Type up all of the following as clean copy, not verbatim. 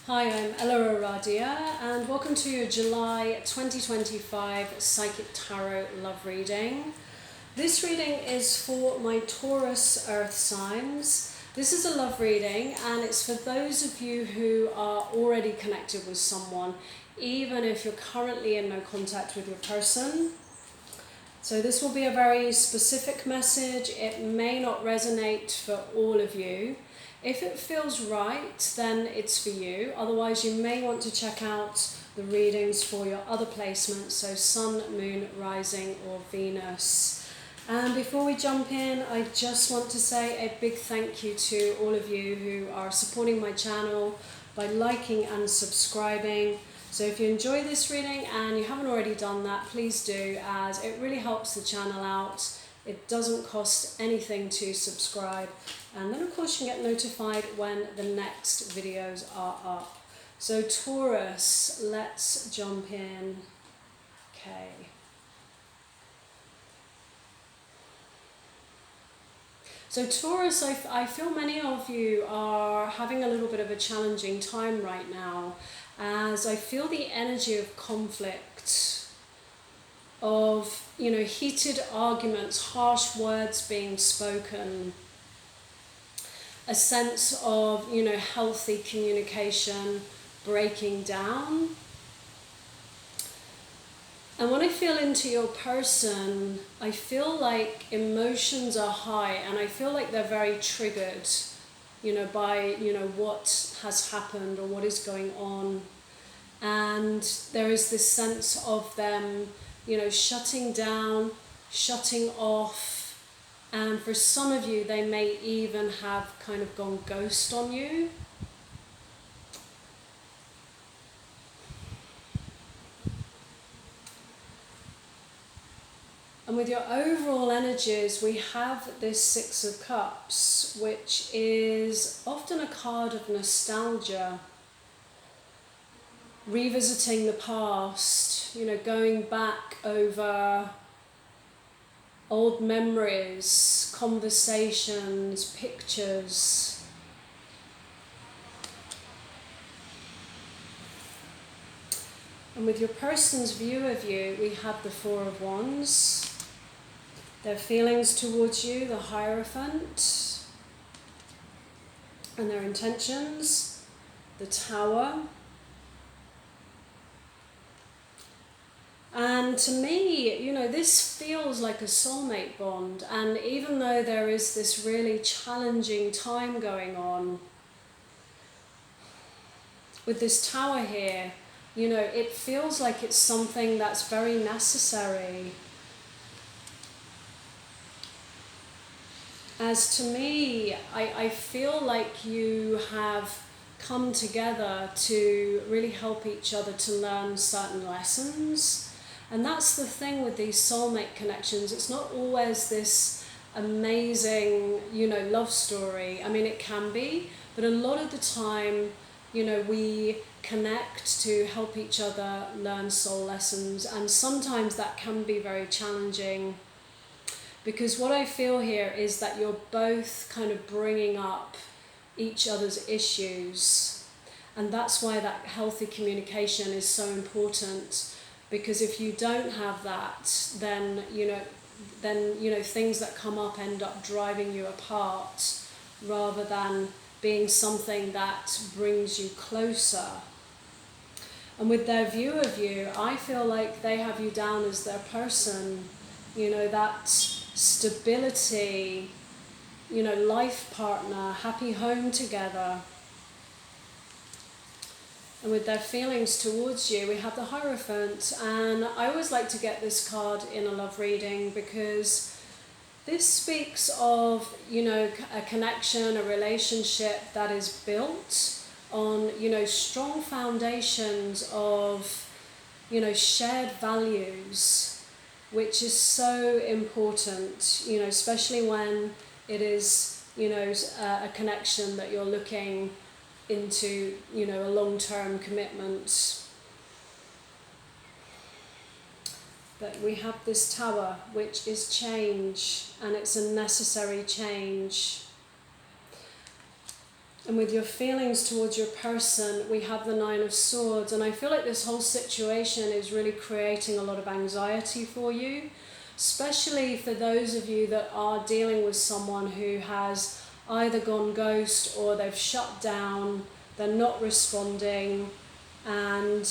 Hi, I'm EllaAradia and welcome to your July 2025 Psychic Tarot Love Reading. This reading is for my Taurus Earth signs. This is a love reading and it's for those of you who are already connected with someone, even if you're currently in no contact with your person. So this will be a very specific message. It may not resonate for all of you. If it feels right, then it's for you. Otherwise, you may want to check out the readings for your other placements, so Sun, Moon, Rising, or Venus. And before we jump in, I just want to say a big thank you to all of you who are supporting my channel by liking and subscribing. So if you enjoy this reading and you haven't already done that, please do, as it really helps the channel out. It doesn't cost anything to subscribe. And then of course you can get notified when the next videos are up. So Taurus, let's jump in. Okay. So Taurus, I feel many of you are having a little bit of a challenging time right now, as I feel the energy of conflict, of, heated arguments, harsh words being spoken, a sense of, healthy communication breaking down. And when I feel into your person, I feel like emotions are high and I feel like they're very triggered, by, what has happened or what is going on. And there is this sense of them, shutting down, shutting off. And for some of you, they may even have kind of gone ghost on you. And with your overall energies, we have this Six of Cups, which is often a card of nostalgia. Revisiting the past, going back over old memories, conversations, pictures. And with your person's view of you, we have the Four of Wands. Their feelings towards you, the Hierophant. And their intentions, the Tower. And to me, this feels like a soulmate bond. And even though there is this really challenging time going on, with this Tower here, it feels like it's something that's very necessary. As to me, I feel like you have come together to really help each other to learn certain lessons. And that's the thing with these soulmate connections. It's not always this amazing, love story. I mean, it can be, but a lot of the time, we connect to help each other learn soul lessons. And sometimes that can be very challenging, because what I feel here is that you're both kind of bringing up each other's issues. And that's why that healthy communication is so important. Because if you don't have that, then things that come up end up driving you apart, rather than being something that brings you closer. And with their view of you, I feel like they have you down as their person, that stability, life partner, happy home together. And with their feelings towards you, we have the Hierophant. And I always like to get this card in a love reading because this speaks of, a connection, a relationship that is built on, strong foundations of, shared values, which is so important, especially when it is, a connection that you're looking into, a long-term commitment. But we have this Tower, which is change, and it's a necessary change. And with your feelings towards your person, we have the Nine of Swords. And I feel like this whole situation is really creating a lot of anxiety for you, especially for those of you that are dealing with someone who has either gone ghost or they've shut down, they're not responding. And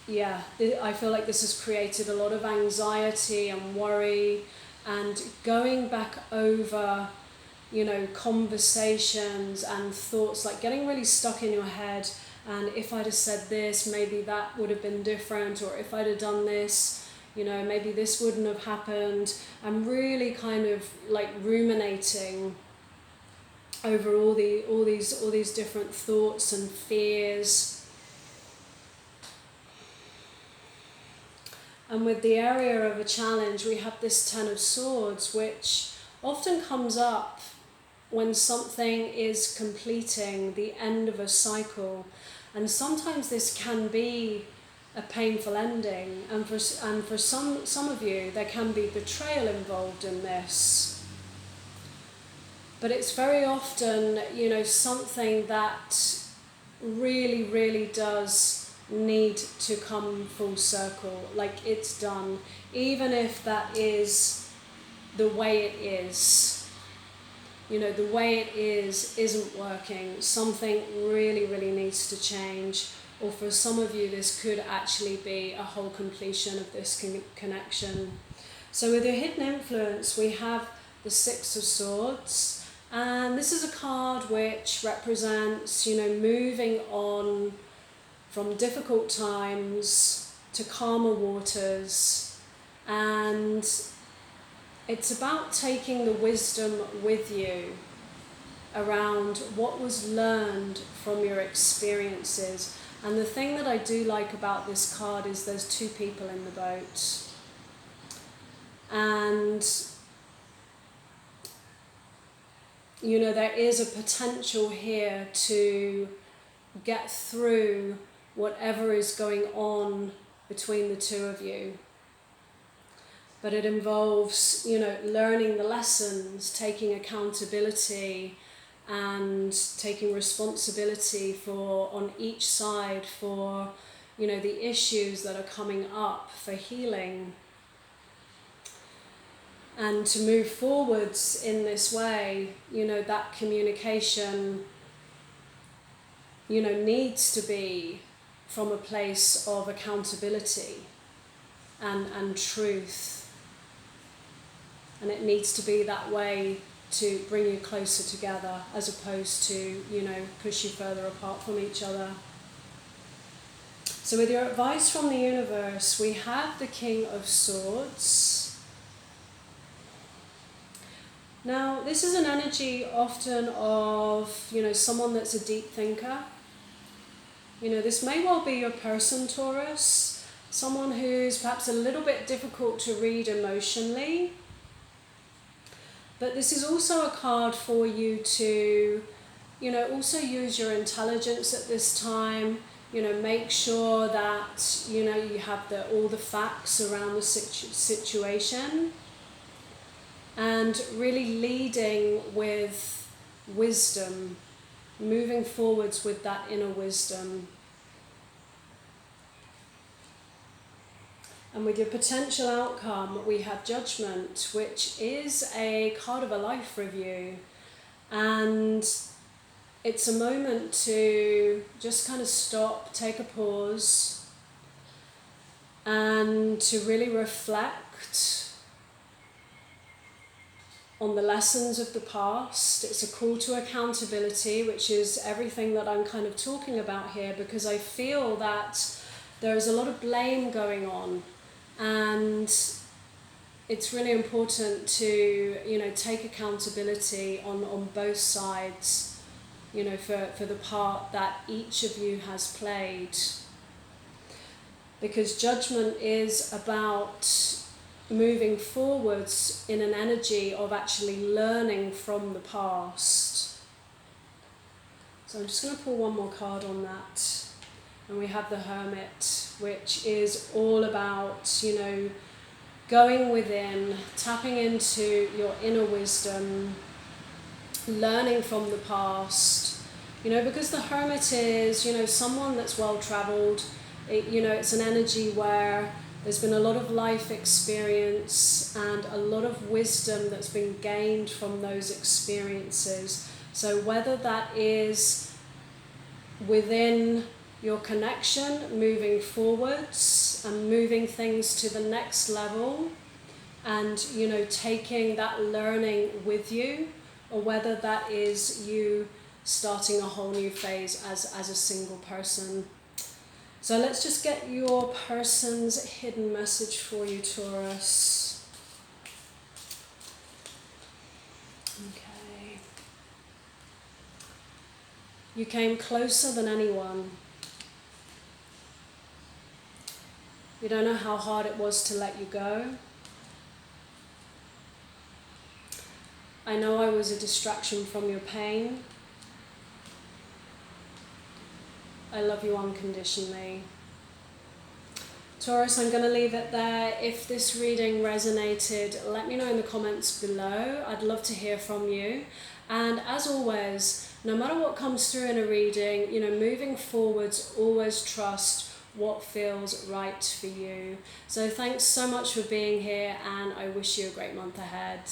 yeah, I feel like this has created a lot of anxiety and worry, and going back over, you know, conversations and thoughts, like getting really stuck in your head. And if I'd have said this, maybe that would have been different, or if I'd have done this, you know, maybe this wouldn't have happened. I'm really kind of like ruminating over all these different thoughts and fears. And with the area of a challenge, we have this Ten of Swords, which often comes up when something is completing the end of a cycle. And sometimes this can be a painful ending. And for some of you, there can be betrayal involved in this. But it's very often, you know, something that really, really does need to come full circle, like it's done, even if that is the way it is. You know, the way it is isn't working. Something really, really needs to change. Or for some of you, this could actually be a whole completion of this connection. So with your hidden influence, we have the Six of Swords. And this is a card which represents, you know, moving on from difficult times to calmer waters. And it's about taking the wisdom with you around what was learned from your experiences. And the thing that I do like about this card is there's two people in the boat. And, you know, there is a potential here to get through whatever is going on between the two of you. But it involves, you know, learning the lessons, taking accountability and taking responsibility for, on each side, for, you know, the issues that are coming up, for healing. And to move forwards in this way, you know, that communication, you know, needs to be from a place of accountability and truth. And it needs to be that way to bring you closer together, as opposed to, you know, push you further apart from each other. So with your advice from the universe, we have the King of Swords. Now, this is an energy often of, you know, someone that's a deep thinker. You know, this may well be your person, Taurus, someone who's perhaps a little bit difficult to read emotionally. But this is also a card for you to, you know, also use your intelligence at this time. You know, make sure that, you know, you have all the facts around the situation. And really leading with wisdom, moving forwards with that inner wisdom. And with your potential outcome, we have Judgment, which is a card of a life review. And it's a moment to just kind of stop, take a pause, and to really reflect on the lessons of the past. It's a call to accountability, which is everything that I'm kind of talking about here, because I feel that there is a lot of blame going on. And it's really important to, you know, take accountability on both sides, you know, for the part that each of you has played. Because Judgment is about moving forwards in an energy of actually learning from the past. So I'm just going to pull one more card on that. And we have the Hermit, which is all about, you know, going within, tapping into your inner wisdom, learning from the past, You know, because the Hermit is, you know, someone that's well-traveled. You know, it's an energy where there's been a lot of life experience and a lot of wisdom that's been gained from those experiences. So whether that is within your connection, moving forwards and moving things to the next level, and, you know, taking that learning with you, or whether that is you starting a whole new phase as a single person. So let's just get your person's hidden message for you, Taurus. Okay. You came closer than anyone. You don't know how hard it was to let you go. I know I was a distraction from your pain. I love you unconditionally. Taurus, I'm going to leave it there. If this reading resonated, let me know in the comments below. I'd love to hear from you. And as always, no matter what comes through in a reading, you know, moving forwards, always trust what feels right for you. So thanks so much for being here, and I wish you a great month ahead.